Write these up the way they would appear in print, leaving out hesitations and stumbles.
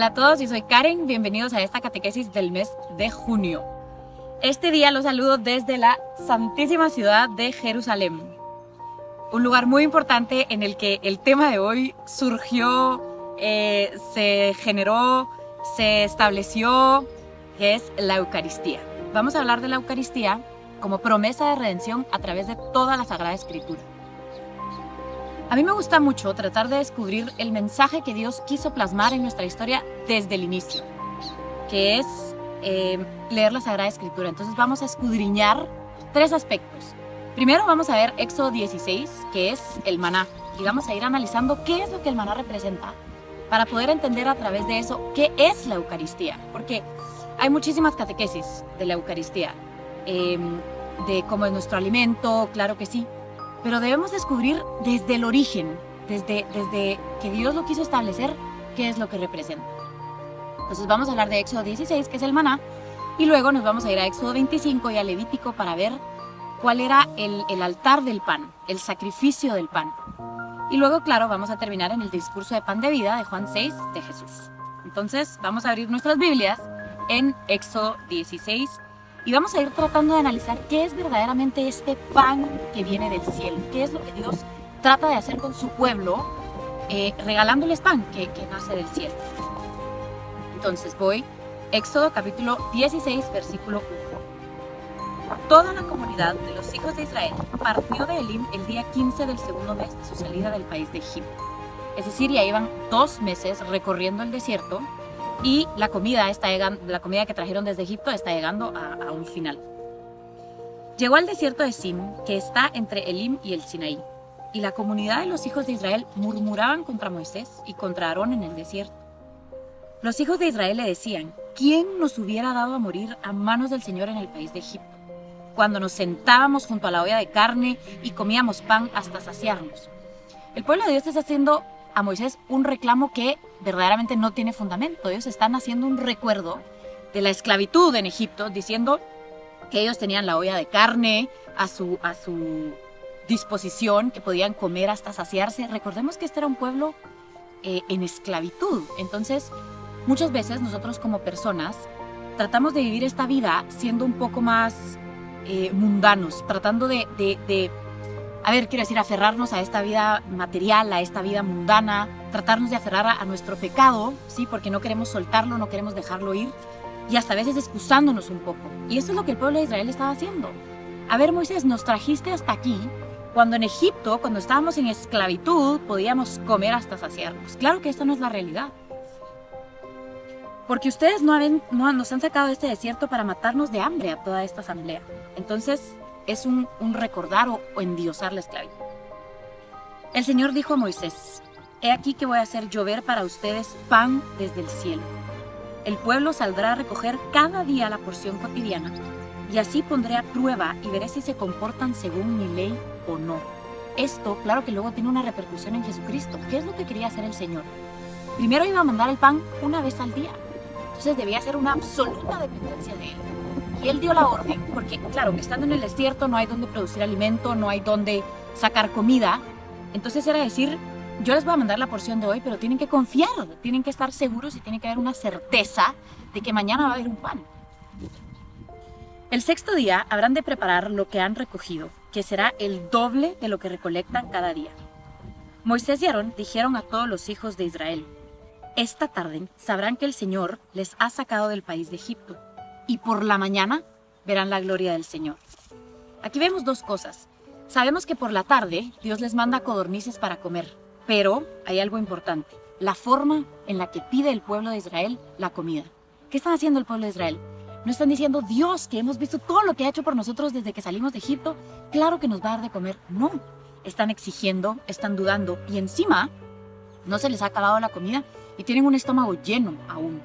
Hola a todos, yo soy Karen, bienvenidos a esta catequesis del mes de junio. Este día los saludo desde la santísima ciudad de Jerusalén, un lugar muy importante en el que el tema de hoy surgió, se generó, se estableció, que es la Eucaristía. Vamos a hablar de la Eucaristía como promesa de redención a través de toda la Sagrada Escritura. A mí me gusta mucho tratar de descubrir el mensaje que Dios quiso plasmar en nuestra historia desde el inicio, que es leer la Sagrada Escritura. Entonces vamos a escudriñar tres aspectos. Primero vamos a ver Éxodo 16, que es el maná, y vamos a ir analizando qué es lo que el maná representa para poder entender a través de eso qué es la Eucaristía, porque hay muchísimas catequesis de la Eucaristía, de cómo es nuestro alimento, claro que sí, pero debemos descubrir desde el origen, desde que Dios lo quiso establecer, qué es lo que representa. Entonces vamos a hablar de Éxodo 16, que es el maná, y luego nos vamos a ir a Éxodo 25 y a Levítico para ver cuál era el altar del pan, el sacrificio del pan. Y luego, claro, vamos a terminar en el discurso de pan de vida de Juan 6 de Jesús. Entonces vamos a abrir nuestras Biblias en Éxodo 16 y vamos a ir tratando de analizar qué es verdaderamente este pan que viene del cielo, qué es lo que Dios trata de hacer con su pueblo, regalándoles pan que nace del cielo. Entonces voy, Éxodo capítulo 16, versículo 1. Toda la comunidad de los hijos de Israel partió de Elim el día 15 del segundo mes de su salida del país de Egipto. Es decir, ya iban 2 meses recorriendo el desierto y la comida que trajeron desde Egipto está llegando a un final. Llegó al desierto de Sin, que está entre Elim y el Sinaí, y la comunidad de los hijos de Israel murmuraban contra Moisés y contra Aarón en el desierto. Los hijos de Israel le decían: ¿quién nos hubiera dado a morir a manos del Señor en el país de Egipto, cuando nos sentábamos junto a la olla de carne y comíamos pan hasta saciarnos? El pueblo de Dios está haciendo a Moisés un reclamo que verdaderamente no tiene fundamento. Ellos están haciendo un recuerdo de la esclavitud en Egipto, diciendo que ellos tenían la olla de carne a su disposición, que podían comer hasta saciarse. Recordemos que este era un pueblo en esclavitud. Entonces, muchas veces nosotros como personas tratamos de vivir esta vida siendo un poco más mundanos, tratando aferrarnos a esta vida material, a esta vida mundana, tratarnos de aferrar a nuestro pecado, ¿sí? Porque no queremos soltarlo, no queremos dejarlo ir, y hasta a veces excusándonos un poco. Y eso es lo que el pueblo de Israel estaba haciendo. A ver, Moisés, nos trajiste hasta aquí, cuando en Egipto, cuando estábamos en esclavitud, podíamos comer hasta saciarnos. Claro que esto no es la realidad. Porque ustedes nos han sacado de este desierto para matarnos de hambre a toda esta asamblea. Entonces, es un recordar o endiosar la esclavitud. El Señor dijo a Moisés: he aquí que voy a hacer llover para ustedes pan desde el cielo. El pueblo saldrá a recoger cada día la porción cotidiana, y así pondré a prueba y veré si se comportan según mi ley o no. Esto, claro que luego tiene una repercusión en Jesucristo. ¿Qué es lo que quería hacer el Señor? Primero iba a mandar el pan una vez al día. Entonces debía ser una absoluta dependencia de Él. Y Él dio la orden, porque claro, estando en el desierto no hay donde producir alimento, no hay donde sacar comida. Entonces era decir: yo les voy a mandar la porción de hoy, pero tienen que confiar, tienen que estar seguros y tiene que haber una certeza de que mañana va a haber un pan. El 6º día habrán de preparar lo que han recogido, que será el doble de lo que recolectan cada día. Moisés y Aarón dijeron a todos los hijos de Israel: esta tarde sabrán que el Señor les ha sacado del país de Egipto, y por la mañana verán la gloria del Señor. Aquí vemos 2 cosas. Sabemos que por la tarde Dios les manda codornices para comer, pero hay algo importante: la forma en la que pide el pueblo de Israel la comida. ¿Qué están haciendo el pueblo de Israel? No están diciendo: Dios, que hemos visto todo lo que ha hecho por nosotros desde que salimos de Egipto, claro que nos va a dar de comer. No, están exigiendo, están dudando, y encima no se les ha acabado la comida y tienen un estómago lleno aún.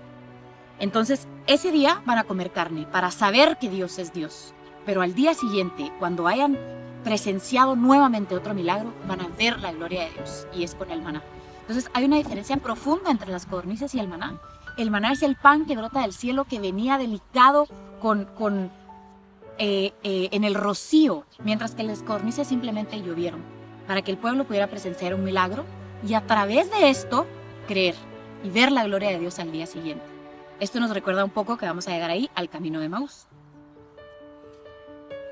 Entonces, ese día van a comer carne para saber que Dios es Dios. Pero al día siguiente, cuando hayan presenciado nuevamente otro milagro, van a ver la gloria de Dios, y es con el maná. Entonces, hay una diferencia profunda entre las codornices y el maná. El maná es el pan que brota del cielo, que venía delicado en el rocío, mientras que las codornices simplemente llovieron, para que el pueblo pudiera presenciar un milagro y a través de esto creer. y ver la gloria de Dios al día siguiente. Esto nos recuerda un poco que vamos a llegar ahí al camino de Emaús.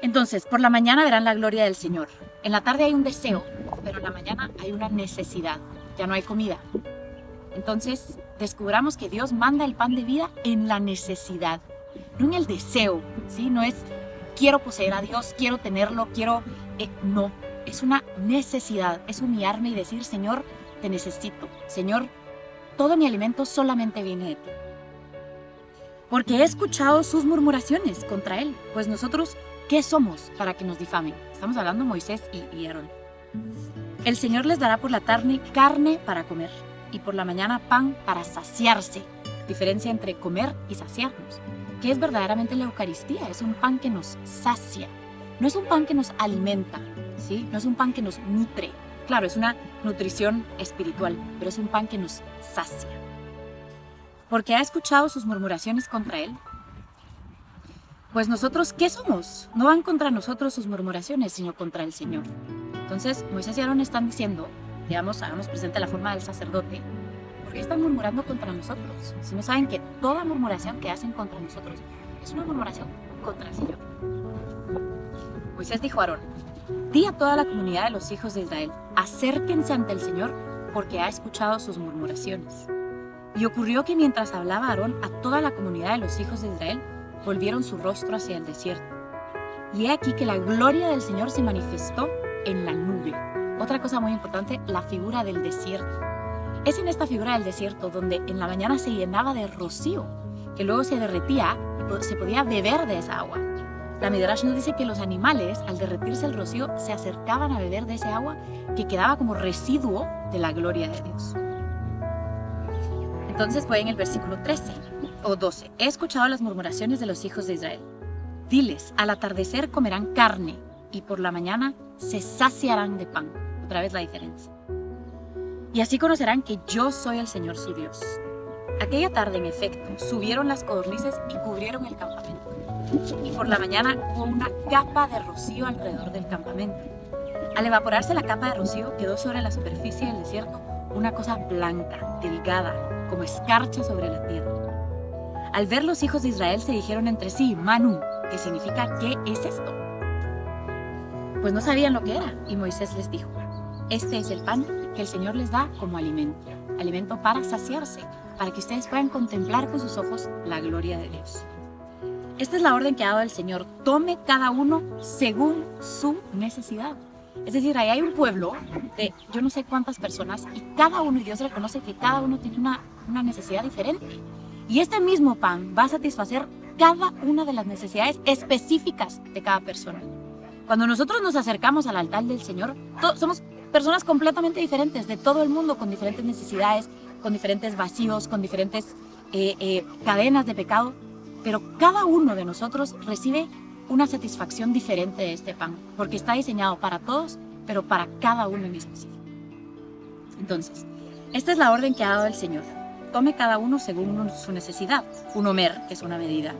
Entonces, por la mañana verán la gloria del Señor. En la tarde hay un deseo, pero en la mañana hay una necesidad. Ya no hay comida. Entonces, descubramos que Dios manda el pan de vida en la necesidad, no en el deseo, ¿sí? No es quiero poseer a Dios, quiero tenerlo, no, es una necesidad, es humillarme y decir, Señor, te necesito. Señor, todo mi alimento solamente viene de ti. Porque he escuchado sus murmuraciones contra él, pues nosotros, ¿qué somos para que nos difamen? Estamos hablando de Moisés y Aarón. El Señor les dará por la tarde carne para comer y por la mañana pan para saciarse. Diferencia entre comer y saciarnos, que es verdaderamente la Eucaristía, es un pan que nos sacia. No es un pan que nos alimenta, ¿sí? No es un pan que nos nutre. Claro, es una nutrición espiritual, pero es un pan que nos sacia. Porque ha escuchado sus murmuraciones contra él. Pues nosotros, ¿qué somos? No van contra nosotros sus murmuraciones, sino contra el Señor. Entonces, Moisés y Aarón están diciendo, digamos, hagamos presente la forma del sacerdote, ¿por qué están murmurando contra nosotros? Si no saben que toda murmuración que hacen contra nosotros es una murmuración contra el Señor. Moisés dijo a Aarón, di a toda la comunidad de los hijos de Israel, acérquense ante el Señor, porque ha escuchado sus murmuraciones. Y ocurrió que mientras hablaba Aarón a toda la comunidad de los hijos de Israel, volvieron su rostro hacia el desierto. Y he aquí que la gloria del Señor se manifestó en la nube. Otra cosa muy importante, la figura del desierto. Es en esta figura del desierto donde en la mañana se llenaba de rocío, que luego se derretía y se podía beber de esa agua. La Midrash nos dice que los animales, al derretirse el rocío, se acercaban a beber de ese agua que quedaba como residuo de la gloria de Dios. Entonces fue en el versículo 13 o 12. He escuchado las murmuraciones de los hijos de Israel. Diles, al atardecer comerán carne y por la mañana se saciarán de pan. Otra vez la diferencia. Y así conocerán que yo soy el Señor su Dios. Aquella tarde, en efecto, subieron las codornices y cubrieron el campamento. Y por la mañana hubo una capa de rocío alrededor del campamento. Al evaporarse la capa de rocío, quedó sobre la superficie del desierto una cosa blanca, delgada, como escarcha sobre la tierra. Al ver los hijos de Israel se dijeron entre sí, Manu, que significa ¿qué es esto? Pues no sabían lo que era, y Moisés les dijo, este es el pan que el Señor les da como alimento para saciarse, para que ustedes puedan contemplar con sus ojos la gloria de Dios. Esta es la orden que ha dado el Señor, tome cada uno según su necesidad. Es decir, ahí hay un pueblo de yo no sé cuántas personas y cada uno, y Dios reconoce que cada uno tiene una necesidad diferente. Y este mismo pan va a satisfacer cada una de las necesidades específicas de cada persona. Cuando nosotros nos acercamos al altar del Señor, somos personas completamente diferentes de todo el mundo, con diferentes necesidades, con diferentes vacíos, con diferentes cadenas de pecado. Pero cada uno de nosotros recibe una satisfacción diferente de este pan, porque está diseñado para todos, pero para cada uno en específico. Entonces, esta es la orden que ha dado el Señor. Tome cada uno según su necesidad, un homer, que es una medida,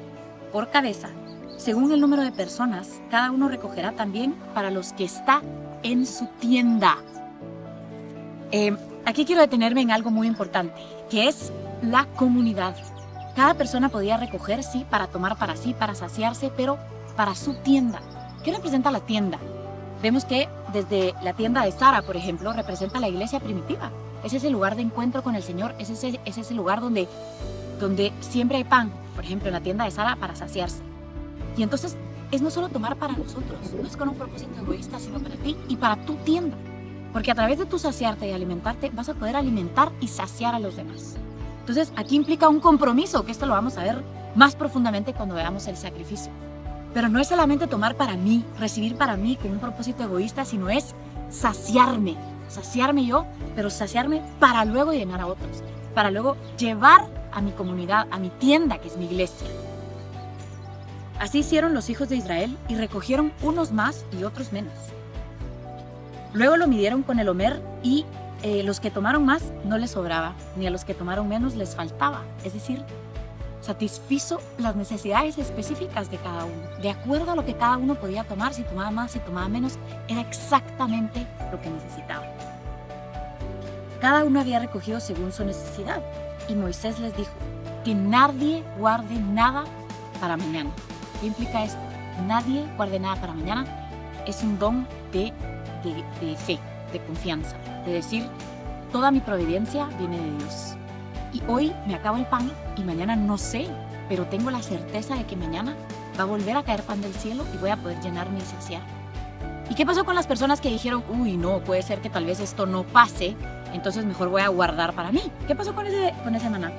por cabeza. Según el número de personas, cada uno recogerá también para los que está en su tienda. Aquí quiero detenerme en algo muy importante, que es la comunidad. Cada persona podía recoger, sí, para tomar para sí, para saciarse, pero para su tienda. ¿Qué representa la tienda? Vemos que desde la tienda de Sara, por ejemplo, representa la iglesia primitiva. Es ese lugar de encuentro con el Señor, es ese lugar donde siempre hay pan, por ejemplo, en la tienda de Sara, para saciarse. Y entonces es no solo tomar para nosotros, no es con un propósito egoísta, sino para ti y para tu tienda. Porque a través de tu saciarte y alimentarte, vas a poder alimentar y saciar a los demás. Entonces, aquí implica un compromiso, que esto lo vamos a ver más profundamente cuando veamos el sacrificio. Pero no es solamente tomar para mí, recibir para mí con un propósito egoísta, sino es saciarme yo, pero saciarme para luego llenar a otros, para luego llevar a mi comunidad, a mi tienda, que es mi iglesia. Así hicieron los hijos de Israel y recogieron unos más y otros menos. Luego lo midieron con el homer y los que tomaron más no les sobraba, ni a los que tomaron menos les faltaba. Es decir, satisfizo las necesidades específicas de cada uno. De acuerdo a lo que cada uno podía tomar, si tomaba más, si tomaba menos, era exactamente lo que necesitaba. Cada uno había recogido según su necesidad. Y Moisés les dijo, que nadie guarde nada para mañana. ¿Qué implica esto? Nadie guarde nada para mañana. Es un don de fe, de confianza, de decir, toda mi providencia viene de Dios. Y hoy me acabo el pan y mañana no sé, pero tengo la certeza de que mañana va a volver a caer pan del cielo y voy a poder llenarme y saciar. ¿Y qué pasó con las personas que dijeron, uy, no, puede ser que tal vez esto no pase, entonces mejor voy a guardar para mí? ¿Qué pasó con ese maná?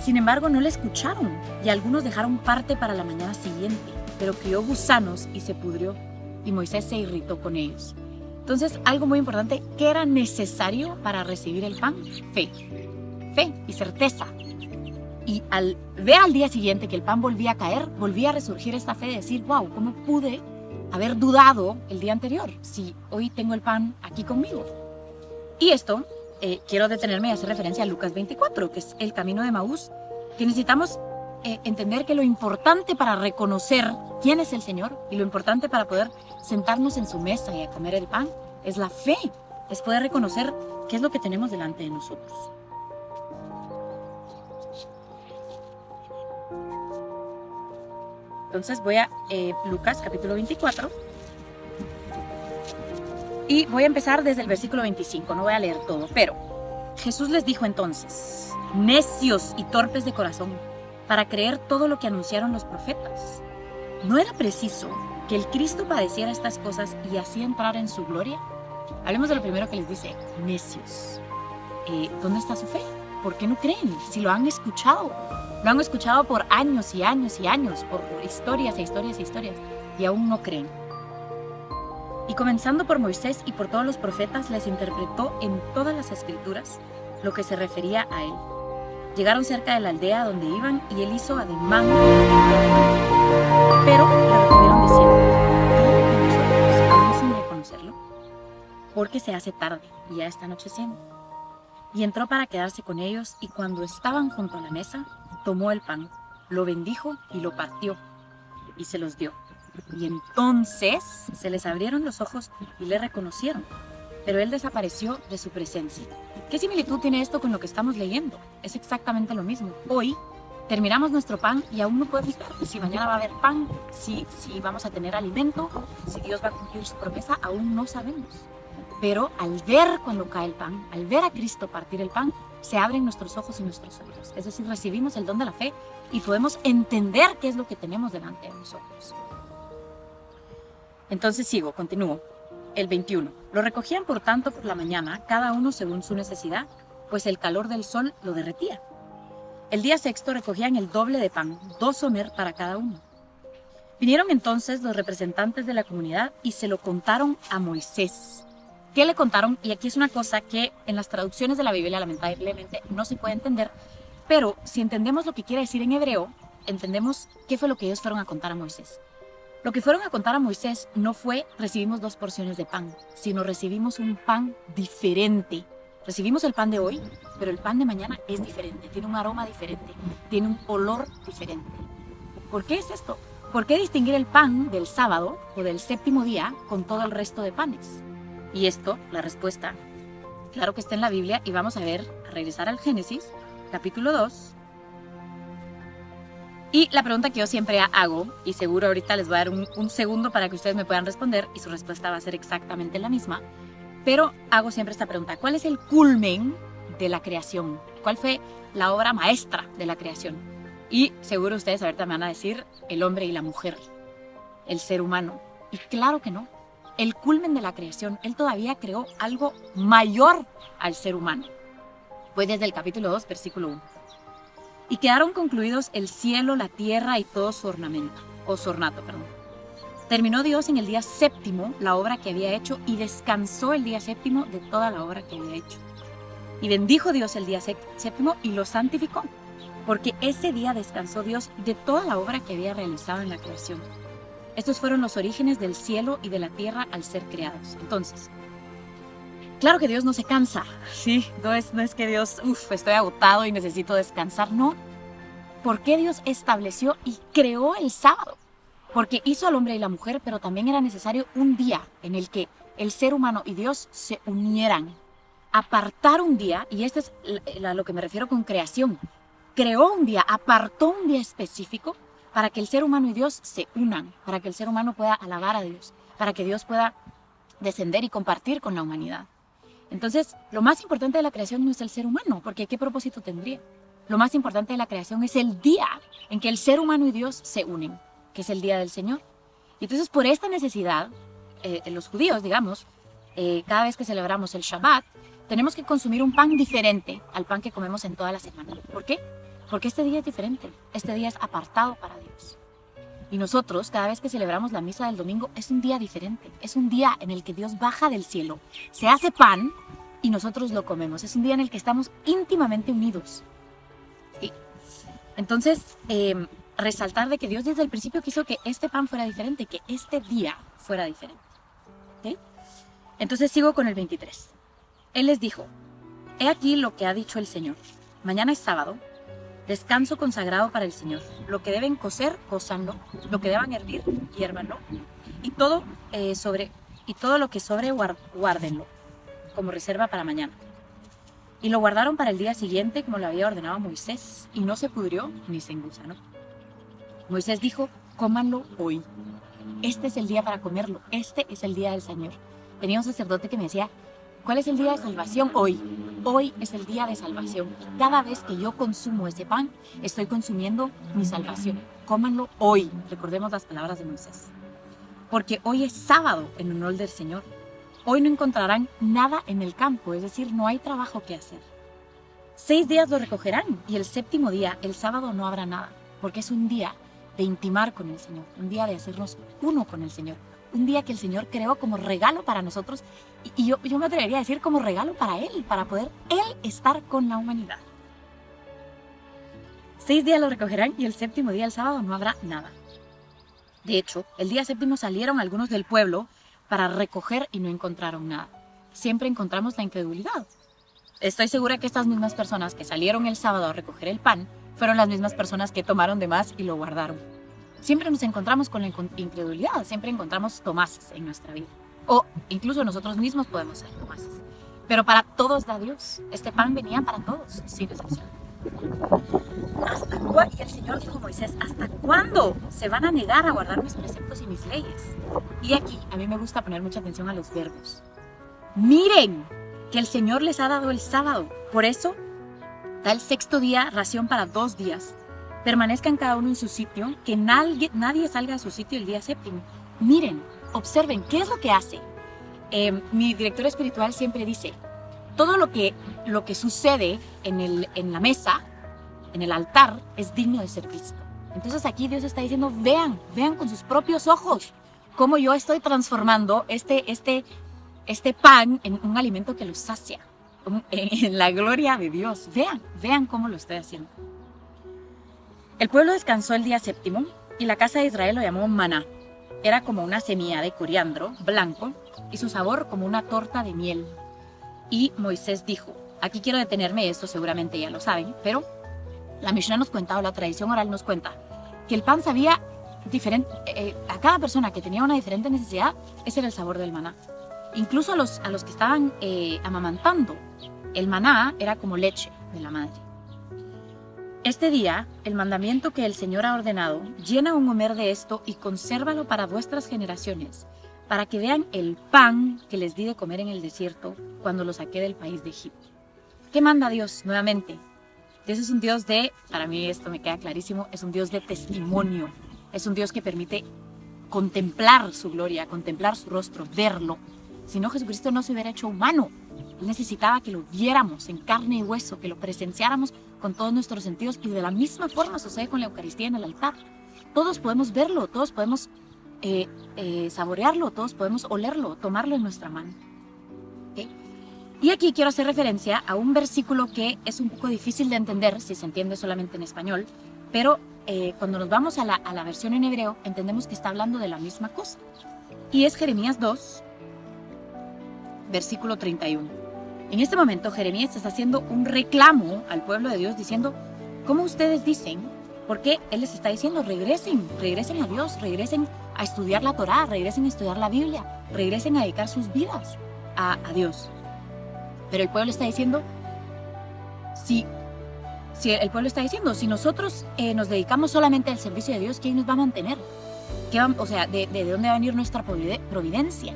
Sin embargo, no le escucharon y algunos dejaron parte para la mañana siguiente, pero crió gusanos y se pudrió, y Moisés se irritó con ellos. Entonces, algo muy importante, ¿qué era necesario para recibir el pan? Fe y certeza. Y al ver al día siguiente que el pan volvía a caer, volvía a resurgir esta fe de decir, wow, ¿cómo pude haber dudado el día anterior si hoy tengo el pan aquí conmigo? Y esto, quiero detenerme y hacer referencia a Lucas 24, que es el camino de Emaús, que necesitamos entender que lo importante para reconocer quién es el Señor y lo importante para poder sentarnos en su mesa y a comer el pan es la fe, es poder reconocer qué es lo que tenemos delante de nosotros. Entonces voy a Lucas capítulo 24 y voy a empezar desde el versículo 25, no voy a leer todo, pero Jesús les dijo entonces, necios y torpes de corazón, para creer todo lo que anunciaron los profetas. ¿No era preciso que el Cristo padeciera estas cosas y así entrar en su gloria? Hablemos de lo primero que les dice, necios. ¿Dónde está su fe? ¿Por qué no creen? Si lo han escuchado por años y años y años, por historias e historias e historias, y aún no creen. Y comenzando por Moisés y por todos los profetas, les interpretó en todas las escrituras lo que se refería a él. Llegaron cerca de la aldea donde iban y él hizo ademán, pero le retuvieron diciendo, quédate con nosotros, aún sin reconocerlo, porque se hace tarde y ya está anocheciendo. Y entró para quedarse con ellos, y cuando estaban junto a la mesa, tomó el pan, lo bendijo y lo partió, y se los dio. Y entonces se les abrieron los ojos y le reconocieron, pero él desapareció de su presencia. ¿Qué similitud tiene esto con lo que estamos leyendo? Es exactamente lo mismo. Hoy terminamos nuestro pan y aún no podemos ver si mañana va a haber pan, si vamos a tener alimento, si Dios va a cumplir su promesa, aún no sabemos. Pero al ver cuando cae el pan, al ver a Cristo partir el pan, se abren nuestros ojos y nuestros oídos. Es decir, recibimos el don de la fe y podemos entender qué es lo que tenemos delante de nosotros. Entonces continúo. El 21. Lo recogían por tanto por la mañana, cada uno según su necesidad, pues el calor del sol lo derretía. El día sexto recogían el doble de pan, 2 omer para cada uno. Vinieron entonces los representantes de la comunidad y se lo contaron a Moisés. ¿Qué le contaron? Y aquí es una cosa que en las traducciones de la Biblia lamentablemente no se puede entender, pero si entendemos lo que quiere decir en hebreo, entendemos qué fue lo que ellos fueron a contar a Moisés. Lo que fueron a contar a Moisés no fue recibimos 2 porciones de pan, sino recibimos un pan diferente. Recibimos el pan de hoy, pero el pan de mañana es diferente, tiene un aroma diferente, tiene un olor diferente. ¿Por qué es esto? ¿Por qué distinguir el pan del sábado o del séptimo día con todo el resto de panes? Y esto, la respuesta, claro que está en la Biblia, y vamos a regresar al Génesis, capítulo 2. Y la pregunta que yo siempre hago, y seguro ahorita les voy a dar un segundo para que ustedes me puedan responder, y su respuesta va a ser exactamente la misma, pero hago siempre esta pregunta, ¿cuál es el culmen de la creación? ¿Cuál fue la obra maestra de la creación? Y seguro ustedes ahorita me van a decir el hombre y la mujer, el ser humano. Y claro que no. El culmen de la creación, él todavía creó algo mayor al ser humano. Fue desde el capítulo 2, versículo 1. Y quedaron concluidos el cielo, la tierra y todo su ornamento, o su ornato, perdón. Terminó Dios en el día séptimo la obra que había hecho y descansó el día séptimo de toda la obra que había hecho. Y bendijo Dios el día séptimo y lo santificó, porque ese día descansó Dios de toda la obra que había realizado en la creación. Estos fueron los orígenes del cielo y de la tierra al ser creados. Entonces, claro que Dios no se cansa, ¿sí? No es que Dios, estoy agotado y necesito descansar, no. ¿Por qué Dios estableció y creó el sábado? Porque hizo al hombre y la mujer, pero también era necesario un día en el que el ser humano y Dios se unieran. apartar un día, y este es a lo que me refiero con creación. Creó un día, apartó un día específico para que el ser humano y Dios se unan, para que el ser humano pueda alabar a Dios, para que Dios pueda descender y compartir con la humanidad. Entonces, lo más importante de la creación no es el ser humano, porque ¿qué propósito tendría? Lo más importante de la creación es el día en que el ser humano y Dios se unen, que es el día del Señor. Y entonces, por esta necesidad, los judíos, digamos, cada vez que celebramos el Shabbat, tenemos que consumir un pan diferente al pan que comemos en toda la semana. ¿Por qué? Porque este día es diferente, este día es apartado para Dios. Y nosotros, cada vez que celebramos la misa del domingo, es un día diferente. Es un día en el que Dios baja del cielo, se hace pan y nosotros lo comemos. Es un día en el que estamos íntimamente unidos. ¿Sí? Entonces, resaltar de que Dios desde el principio quiso que este pan fuera diferente, que este día fuera diferente. ¿Sí? Entonces sigo con el 23. Él les dijo, he aquí lo que ha dicho el Señor. Mañana es sábado. Descanso consagrado para el Señor. Lo que deben cocer, cózanlo. Lo que deban hervir, hiérvanlo. Y todo lo que sobre, guárdenlo, como reserva para mañana. Y lo guardaron para el día siguiente, como lo había ordenado Moisés, y no se pudrió ni se engusanó. Moisés dijo, cómanlo hoy. Este es el día para comerlo. Este es el día del Señor. Tenía un sacerdote que me decía, ¿cuál es el día de salvación? Hoy. Hoy es el día de salvación. Y cada vez que yo consumo ese pan, estoy consumiendo mi salvación. Cómanlo hoy. Recordemos las palabras de Moisés. Porque hoy es sábado en honor del Señor. Hoy no encontrarán nada en el campo, es decir, no hay trabajo que hacer. 6 días lo recogerán y el 7º día, el sábado, no habrá nada. Porque es un día de intimar con el Señor, un día de hacernos uno con el Señor. Un día que el Señor creó como regalo para nosotros y yo me atrevería a decir como regalo para Él, para poder Él estar con la humanidad. 6 días lo recogerán y el 7º día, el sábado, no habrá nada. De hecho, el día 7º salieron algunos del pueblo para recoger y no encontraron nada. Siempre encontramos la incredulidad. Estoy segura que estas mismas personas que salieron el sábado a recoger el pan fueron las mismas personas que tomaron de más y lo guardaron. Siempre nos encontramos con la incredulidad, siempre encontramos Tomases en nuestra vida. O incluso nosotros mismos podemos ser Tomases. Pero para todos da Dios. Este pan venía para todos, sin excepción. Y el Señor dijo a Moisés, ¿hasta cuándo se van a negar a guardar mis preceptos y mis leyes? Y aquí a mí me gusta poner mucha atención a los verbos. Miren que el Señor les ha dado el sábado. Por eso da el 6º día ración para 2 días. Permanezcan cada uno en su sitio, que nadie salga a su sitio el día 7º. Miren, observen, ¿qué es lo que hace? Mi director espiritual siempre dice, todo lo que sucede en la mesa, en el altar, es digno de ser visto. Entonces aquí Dios está diciendo, vean con sus propios ojos cómo yo estoy transformando este pan en un alimento que los sacia, en la gloria de Dios. Vean cómo lo estoy haciendo. El pueblo descansó el día 7º y la casa de Israel lo llamó maná. Era como una semilla de coriandro blanco y su sabor como una torta de miel. Y Moisés dijo, aquí quiero detenerme, esto seguramente ya lo saben, pero la Mishnah nos cuenta, o la tradición oral nos cuenta, que el pan sabía diferente, a cada persona que tenía una diferente necesidad, ese era el sabor del maná. Incluso a los que estaban amamantando, el maná era como leche de la madre. Este día, el mandamiento que el Señor ha ordenado, llena un homer de esto y consérvalo para vuestras generaciones, para que vean el pan que les di de comer en el desierto cuando lo saqué del país de Egipto. ¿Qué manda Dios? Nuevamente, Dios es un Dios para mí esto me queda clarísimo, es un Dios de testimonio, es un Dios que permite contemplar su gloria, contemplar su rostro, verlo. Si no, Jesucristo no se hubiera hecho humano. Él necesitaba que lo viéramos en carne y hueso, que lo presenciáramos con todos nuestros sentidos, y de la misma forma sucede con la Eucaristía en el altar. Todos podemos verlo, todos podemos saborearlo, todos podemos olerlo, tomarlo en nuestra mano. ¿Okay? Y aquí quiero hacer referencia a un versículo que es un poco difícil de entender si se entiende solamente en español, pero cuando nos vamos a la versión en hebreo entendemos que está hablando de la misma cosa. Y es Jeremías 2, versículo 31. En este momento Jeremías está haciendo un reclamo al pueblo de Dios diciendo, ¿cómo ustedes dicen? Porque Él les está diciendo, regresen a Dios, regresen a estudiar la Torá, regresen a estudiar la Biblia, regresen a dedicar sus vidas a Dios. Pero el pueblo está diciendo, si el pueblo está diciendo, si nosotros nos dedicamos solamente al servicio de Dios, ¿quién nos va a mantener? O sea, ¿de dónde va a venir nuestra providencia?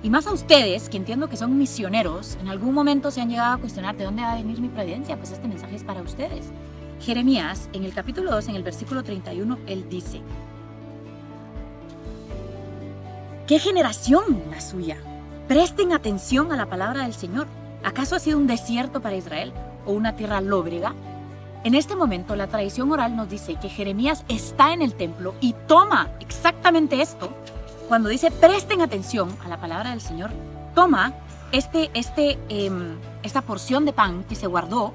Y más a ustedes, que entiendo que son misioneros, en algún momento se han llegado a cuestionar de dónde va a venir mi providencia. Pues este mensaje es para ustedes. Jeremías, en el capítulo 2, en el versículo 31, él dice: ¿qué generación la suya? Presten atención a la palabra del Señor. ¿Acaso ha sido un desierto para Israel o una tierra lóbrega? En este momento, la tradición oral nos dice que Jeremías está en el templo y toma exactamente esto. Cuando dice presten atención a la palabra del Señor, toma esta porción de pan que se guardó,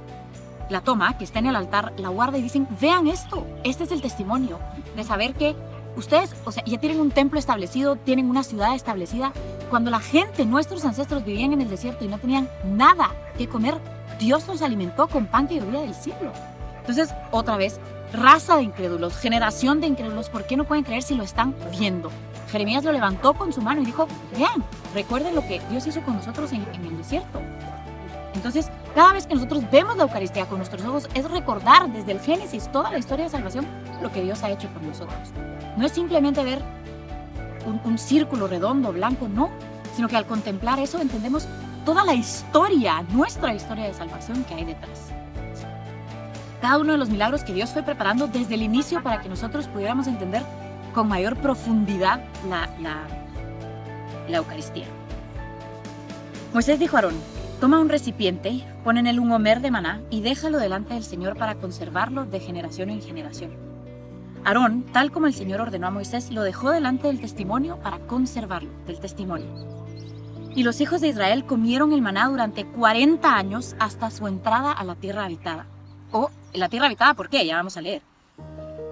la toma, que está en el altar, la guarda y dicen, vean esto, este es el testimonio de saber que ustedes, o sea, ya tienen un templo establecido, tienen una ciudad establecida. Cuando la gente, nuestros ancestros vivían en el desierto y no tenían nada que comer, Dios los alimentó con pan que llovía del cielo. Entonces, otra vez, raza de incrédulos, generación de incrédulos, ¿por qué no pueden creer si lo están viendo? Jeremías lo levantó con su mano y dijo, vean, recuerden lo que Dios hizo con nosotros en el desierto. Entonces, cada vez que nosotros vemos la Eucaristía con nuestros ojos, es recordar desde el Génesis, toda la historia de salvación, lo que Dios ha hecho por nosotros. No es simplemente ver un círculo redondo, blanco, no, sino que al contemplar eso entendemos toda la historia, nuestra historia de salvación que hay detrás. Cada uno de los milagros que Dios fue preparando desde el inicio para que nosotros pudiéramos entender con mayor profundidad la Eucaristía. Moisés dijo a Aarón, toma un recipiente, pon en él un homer de maná y déjalo delante del Señor para conservarlo de generación en generación. Aarón, tal como el Señor ordenó a Moisés, lo dejó delante del testimonio para conservarlo, del testimonio. Y los hijos de Israel comieron el maná durante 40 años hasta su entrada a la tierra habitada. La tierra habitada, ¿por qué? Ya vamos a leer.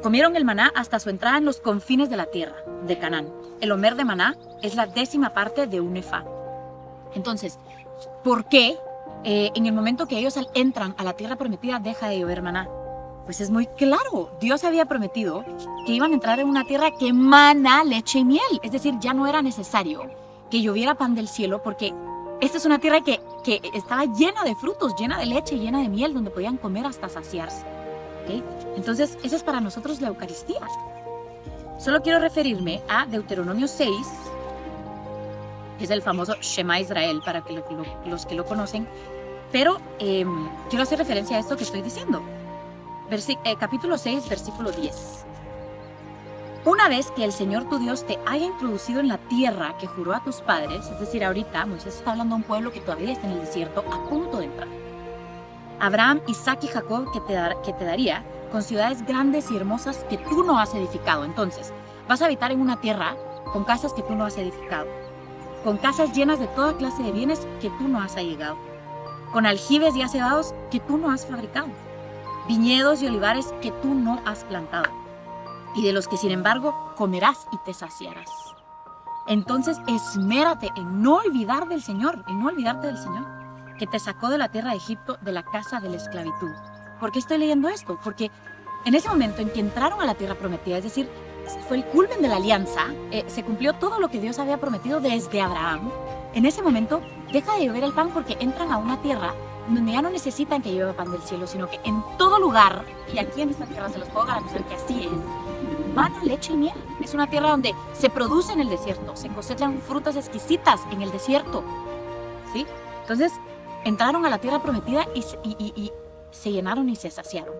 Comieron el maná hasta su entrada en los confines de la tierra, de Canaán. El homer de maná es la 10ª parte de un efá. Entonces, ¿por qué en el momento que ellos entran a la tierra prometida deja de llover maná? Pues es muy claro, Dios había prometido que iban a entrar en una tierra que mana leche y miel. Es decir, ya no era necesario que lloviera pan del cielo porque esta es una tierra que estaba llena de frutos, llena de leche, llena de miel, donde podían comer hasta saciarse. ¿Okay? Entonces, esa es para nosotros la Eucaristía. Solo quiero referirme a Deuteronomio 6, que es el famoso Shema Israel, para que los que lo conocen, pero quiero hacer referencia a esto que estoy diciendo. Capítulo 6, versículo 10. Una vez que el Señor tu Dios te haya introducido en la tierra que juró a tus padres, es decir, ahorita Moisés está hablando a un pueblo que todavía está en el desierto, a punto de entrar. Abraham, Isaac y Jacob que te daría con ciudades grandes y hermosas que tú no has edificado. Entonces, vas a habitar en una tierra con casas que tú no has edificado, con casas llenas de toda clase de bienes que tú no has allegado, con aljibes y cebados que tú no has fabricado, viñedos y olivares que tú no has plantado, y de los que sin embargo comerás y te saciarás. Entonces esmérate en no olvidar del Señor, en no olvidarte del Señor, que te sacó de la tierra de Egipto, de la casa de la esclavitud. ¿Por qué estoy leyendo esto? Porque en ese momento en que entraron a la tierra prometida, es decir, fue el culmen de la alianza, se cumplió todo lo que Dios había prometido desde Abraham. En ese momento deja de llover el pan porque entran a una tierra donde ya no necesitan que llueva pan del cielo, sino que en todo lugar, y aquí en esta tierra se los puedo garantizar que así es, mana leche y miel. Es una tierra donde se produce en el desierto, se cosechan frutas exquisitas en el desierto, ¿sí? Entonces entraron a la tierra prometida y se llenaron y se saciaron.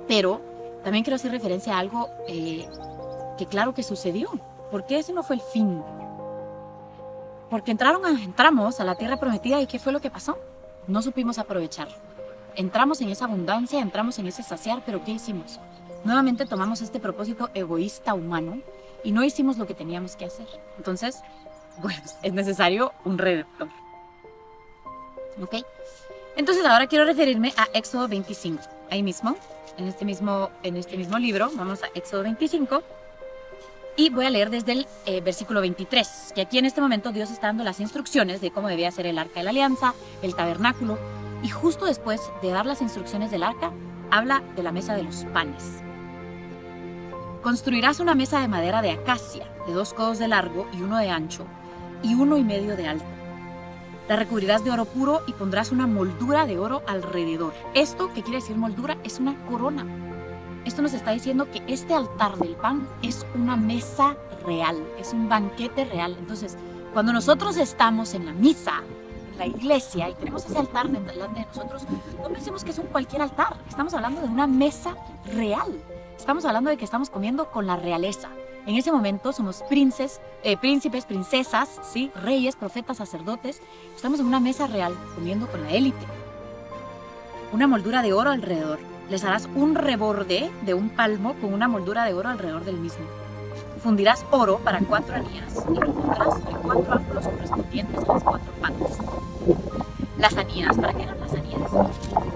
Pero también quiero hacer referencia a algo que claro que sucedió, porque ese no fue el fin. Porque entramos a la tierra prometida y ¿qué fue lo que pasó? No supimos aprovechar. Entramos en esa abundancia, entramos en ese saciar, pero ¿qué hicimos? Nuevamente tomamos este propósito egoísta humano y no hicimos lo que teníamos que hacer. Entonces, bueno, es necesario un redentor. ¿Ok? Entonces ahora quiero referirme a Éxodo 25. Ahí mismo, en este mismo libro, vamos a Éxodo 25. Y voy a leer desde el versículo 23, que aquí en este momento Dios está dando las instrucciones de cómo debía ser el arca de la alianza, el tabernáculo, y justo después de dar las instrucciones del arca, habla de la mesa de los panes. Construirás una mesa de madera de acacia, de 2 codos de largo y 1 de ancho, y 1,5 de alto. La recubrirás de oro puro y pondrás una moldura de oro alrededor. Esto, ¿qué quiere decir moldura? Es una corona. Esto nos está diciendo que este altar del pan es una mesa real, es un banquete real. Entonces, cuando nosotros estamos en la misa, en la iglesia, y tenemos ese altar delante de nosotros, no pensemos que es un cualquier altar. Estamos hablando de una mesa real. Estamos hablando de que estamos comiendo con la realeza. En ese momento somos príncipes, princesas, ¿sí? Reyes, profetas, sacerdotes. Estamos en una mesa real, comiendo con la élite. Una moldura de oro alrededor. Les harás un reborde de un palmo con una moldura de oro alrededor del mismo. Fundirás oro para 4 anillas y lo pondrás sobre 4 ángulos correspondientes a las 4 patas. Las anillas, ¿para qué eran las anillas?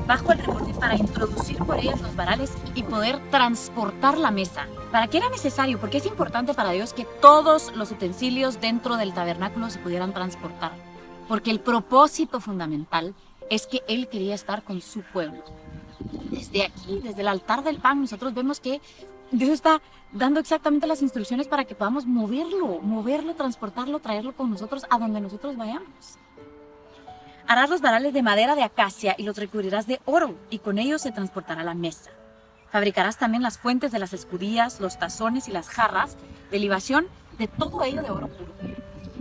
Bajo el reborde para introducir por ellas los varales y poder transportar la mesa. ¿Para qué era necesario? Porque es importante para Dios que todos los utensilios dentro del tabernáculo se pudieran transportar. Porque el propósito fundamental es que Él quería estar con su pueblo. Desde aquí, desde el altar del pan, nosotros vemos que Dios está dando exactamente las instrucciones para que podamos moverlo, transportarlo, traerlo con nosotros a donde nosotros vayamos. Harás los varales de madera de acacia y los recubrirás de oro, y con ellos se transportará la mesa. Fabricarás también las fuentes de las escudillas, los tazones y las jarras de libación, de todo ello de oro puro.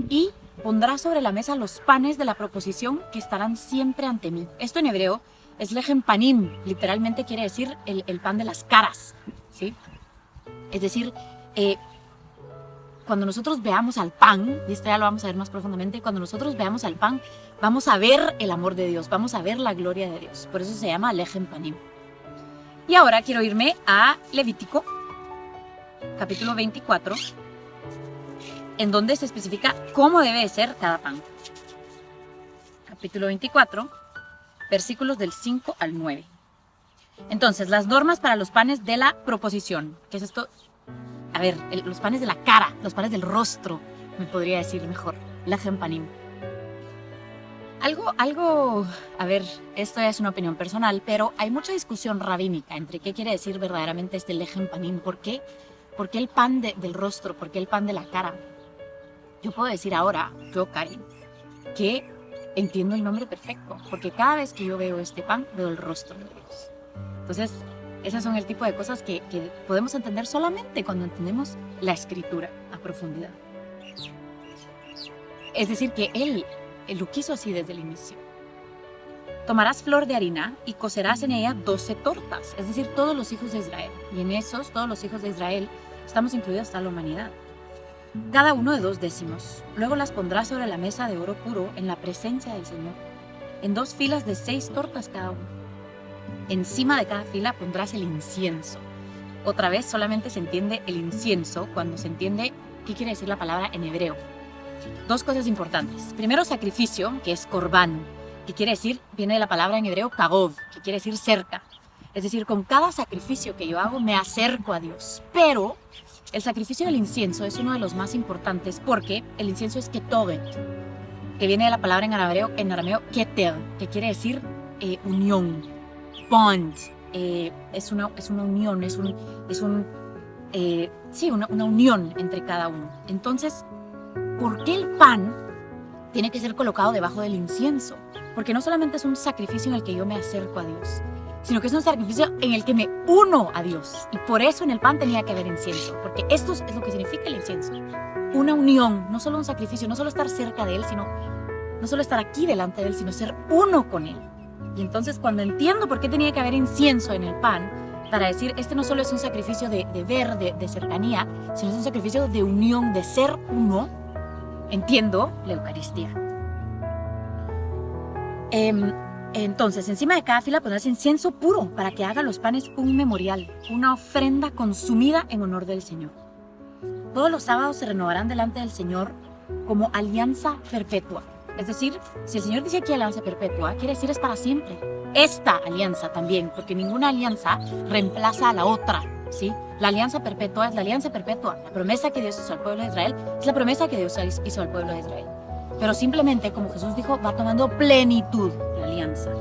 Y pondrás sobre la mesa los panes de la proposición que estarán siempre ante mí. Esto en hebreo es lechem panim, literalmente quiere decir el pan de las caras, ¿sí? Es decir, cuando nosotros veamos al pan, y esto ya lo vamos a ver más profundamente, cuando nosotros veamos al pan, vamos a ver el amor de Dios, vamos a ver la gloria de Dios. Por eso se llama lechem panim. Y ahora quiero irme a Levítico, capítulo 24, en donde se especifica cómo debe de ser cada pan. Capítulo 24, versículos del 5 al 9. Entonces, las normas para los panes de la proposición. ¿Qué es esto? A ver, los panes de la cara, los panes del rostro, me podría decir mejor. Lechem panim. A ver, esto ya es una opinión personal, pero hay mucha discusión rabínica entre qué quiere decir verdaderamente este lechem panim. ¿Por qué? ¿Por qué el pan del rostro? ¿Por qué el pan de la cara? Yo puedo decir ahora, yo, Karen, que entiendo el nombre perfecto, porque cada vez que yo veo este pan, veo el rostro de Dios. Entonces, esas son el tipo de cosas que podemos entender solamente cuando entendemos la escritura a profundidad. Es decir, que Él lo quiso así desde el inicio. Tomarás flor de harina y cocerás en ella 12 tortas, es decir, todos los hijos de Israel. Y en esos, todos los hijos de Israel, estamos incluidos hasta la humanidad. Cada uno de 2 décimos. Luego las pondrás sobre la mesa de oro puro en la presencia del Señor, en 2 filas de 6 tortas cada uno. Encima de cada fila pondrás el incienso. Otra vez solamente se entiende el incienso cuando se entiende qué quiere decir la palabra en hebreo. 2 cosas importantes. Primero, sacrificio, que es corbán, que quiere decir, viene de la palabra en hebreo kavod, que quiere decir cerca. Es decir, con cada sacrificio que yo hago me acerco a Dios. Pero el sacrificio del incienso es uno de los más importantes porque el incienso es ketoret, que viene de la palabra en arameo keter, que quiere decir unión, bond. Es una unión, una unión entre cada uno. Entonces, ¿por qué el pan tiene que ser colocado debajo del incienso? Porque no solamente es un sacrificio en el que yo me acerco a Dios, sino que es un sacrificio en el que me uno a Dios. Y por eso en el pan tenía que haber incienso, porque esto es lo que significa el incienso. Una unión, no solo un sacrificio, no solo estar cerca de Él, no solo estar aquí delante de Él, sino ser uno con Él. Y entonces cuando entiendo por qué tenía que haber incienso en el pan, para decir, este no solo es un sacrificio de cercanía, sino es un sacrificio de unión, de ser uno, entiendo la Eucaristía. Entonces, encima de cada fila pondrás incienso puro para que haga los panes un memorial, una ofrenda consumida en honor del Señor. Todos los sábados se renovarán delante del Señor como alianza perpetua. Es decir, si el Señor dice aquí alianza perpetua, quiere decir es para siempre. Esta alianza también, porque ninguna alianza reemplaza a la otra, ¿sí? La alianza perpetua es la alianza perpetua. La promesa que Dios hizo al pueblo de Israel es la promesa que Dios hizo al pueblo de Israel. Pero simplemente, como Jesús dijo, va tomando plenitud la alianza.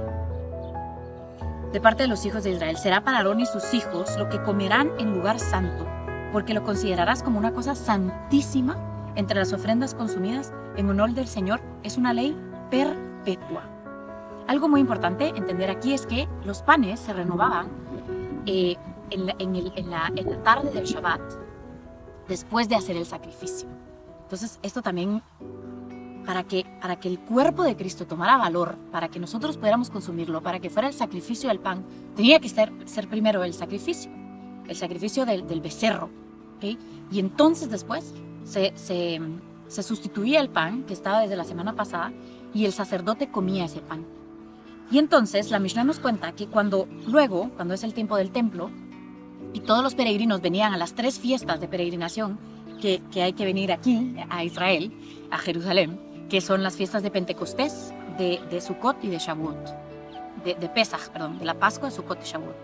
De parte de los hijos de Israel, será para Aarón y sus hijos lo que comerán en lugar santo, porque lo considerarás como una cosa santísima entre las ofrendas consumidas en honor del Señor. Es una ley perpetua. Algo muy importante entender aquí es que los panes se renovaban en la tarde del Shabbat, después de hacer el sacrificio. Entonces, esto también, para que el cuerpo de Cristo tomara valor, para que nosotros pudiéramos consumirlo, para que fuera el sacrificio del pan, tenía que ser primero el sacrificio del becerro, ¿okay? Y entonces después se sustituía el pan que estaba desde la semana pasada y el sacerdote comía ese pan. Y entonces la Mishnah nos cuenta que cuando es el tiempo del templo y todos los peregrinos venían a las 3 fiestas de peregrinación que hay que venir aquí a Israel, a Jerusalén, que son las fiestas de Pentecostés, de Sukkot y de Shavuot, de Pesach, perdón, de la Pascua, Sukkot y Shavuot.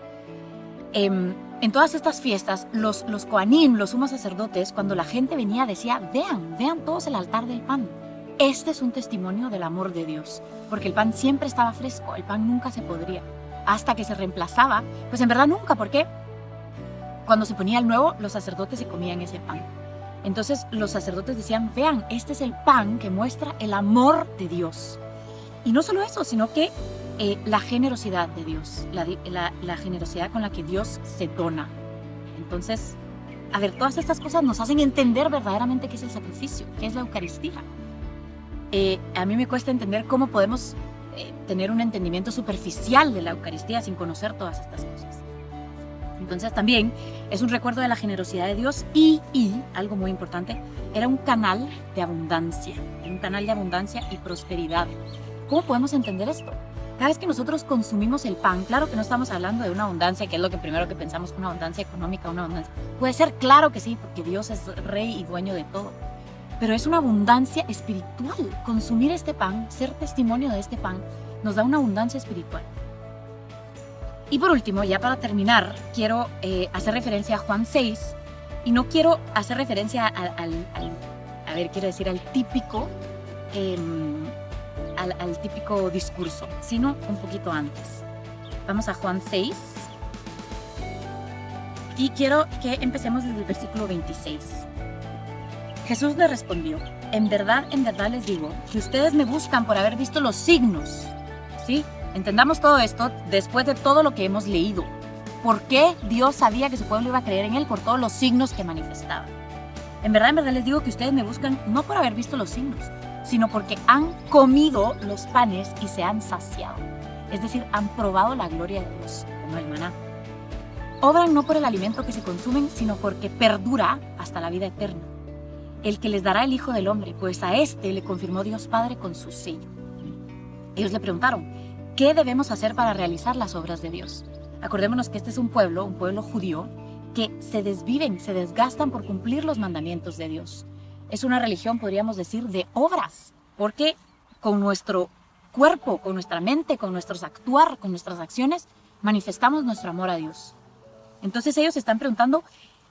En todas estas fiestas, los Kohanim, los sumos sacerdotes, cuando la gente venía decía, vean todos el altar del pan. Este es un testimonio del amor de Dios, porque el pan siempre estaba fresco, el pan nunca se podría, hasta que se reemplazaba, pues en verdad nunca, porque cuando se ponía el nuevo, los sacerdotes se comían ese pan. Entonces los sacerdotes decían, vean, este es el pan que muestra el amor de Dios. Y no solo eso, sino que la generosidad de Dios, la generosidad con la que Dios se dona. Entonces, a ver, todas estas cosas nos hacen entender verdaderamente qué es el sacrificio, qué es la Eucaristía. A mí me cuesta entender cómo podemos tener un entendimiento superficial de la Eucaristía sin conocer todas estas cosas. Entonces también es un recuerdo de la generosidad de Dios y algo muy importante, era un canal de abundancia y prosperidad. ¿Cómo podemos entender esto? Cada vez que nosotros consumimos el pan, claro que no estamos hablando de una abundancia, que es lo que primero que pensamos, una abundancia económica, una abundancia. Puede ser, claro que sí, porque Dios es rey y dueño de todo. Pero es una abundancia espiritual. Consumir este pan, ser testimonio de este pan, nos da una abundancia espiritual. Y por último, ya para terminar, quiero hacer referencia a Juan 6, y no quiero hacer referencia al típico discurso, sino un poquito antes. Vamos a Juan 6 y quiero que empecemos desde el versículo 26. Jesús le respondió, en verdad les digo que ustedes me buscan por haber visto los signos. ¿Sí? Entendamos todo esto después de todo lo que hemos leído. ¿Por qué Dios sabía que su pueblo iba a creer en Él? Por todos los signos que manifestaba. En verdad les digo que ustedes me buscan no por haber visto los signos, sino porque han comido los panes y se han saciado. Es decir, han probado la gloria de Dios, como el maná. Obran no por el alimento que se consumen, sino porque perdura hasta la vida eterna. El que les dará el Hijo del Hombre, pues a este le confirmó Dios Padre con su sello. Ellos le preguntaron, ¿qué debemos hacer para realizar las obras de Dios? Acordémonos que este es un pueblo judío, que se desviven, se desgastan por cumplir los mandamientos de Dios. Es una religión, podríamos decir, de obras, porque con nuestro cuerpo, con nuestra mente, con nuestros actuar, con nuestras acciones, manifestamos nuestro amor a Dios. Entonces ellos están preguntando,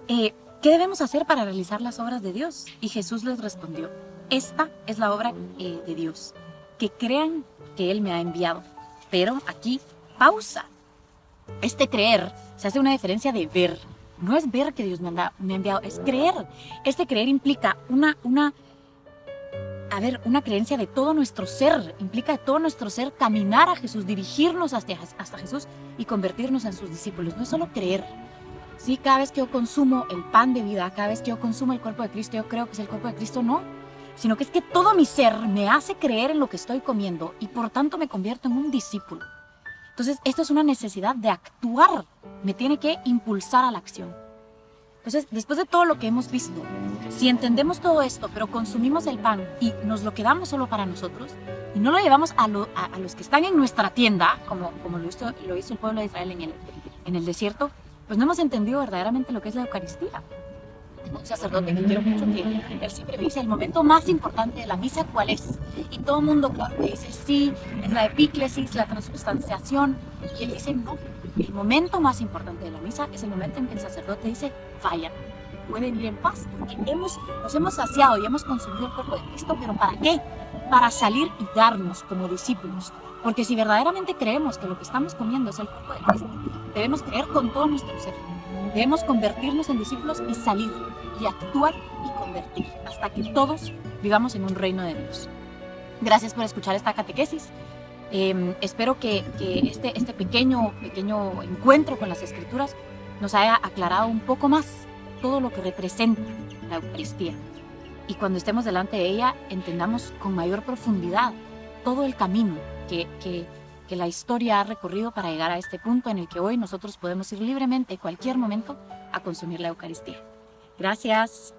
¿qué debemos hacer para realizar las obras de Dios? Y Jesús les respondió, esta es la obra de Dios, que crean que Él me ha enviado. Pero aquí, pausa. Este creer se hace una diferencia de ver. No es ver que Dios me ha enviado, es creer. Este creer implica una creencia de todo nuestro ser. Implica de todo nuestro ser caminar a Jesús, dirigirnos hasta Jesús y convertirnos en sus discípulos. No es solo creer. Sí, cada vez que yo consumo el pan de vida, cada vez que yo consumo el cuerpo de Cristo, yo creo que es el cuerpo de Cristo, no. Sino que es que todo mi ser me hace creer en lo que estoy comiendo y por tanto me convierto en un discípulo. Entonces, esto es una necesidad de actuar, me tiene que impulsar a la acción. Entonces, después de todo lo que hemos visto, si entendemos todo esto, pero consumimos el pan y nos lo quedamos solo para nosotros, y no lo llevamos a los que están en nuestra tienda, como lo hizo el pueblo de Israel en el desierto, pues no hemos entendido verdaderamente lo que es la Eucaristía. Tengo un sacerdote que quiero mucho, que él siempre me dice, el momento más importante de la misa, ¿cuál es? Y todo el mundo, claro, me dice, sí, es la epíclesis, la transubstanciación. Y él dice, no, el momento más importante de la misa es el momento en que el sacerdote dice, vayan, pueden ir en paz, porque nos hemos saciado y hemos consumido el cuerpo de Cristo, pero ¿para qué? Para salir y darnos como discípulos. Porque si verdaderamente creemos que lo que estamos comiendo es el cuerpo de Cristo, debemos creer con todo nuestro ser. Debemos convertirnos en discípulos y salir y actuar y convertir hasta que todos vivamos en un reino de Dios. Gracias por escuchar esta catequesis. Espero que este pequeño encuentro con las Escrituras nos haya aclarado un poco más todo lo que representa la Eucaristía. Y cuando estemos delante de ella, entendamos con mayor profundidad todo el camino que la historia ha recorrido para llegar a este punto en el que hoy nosotros podemos ir libremente, en cualquier momento, a consumir la Eucaristía. Gracias.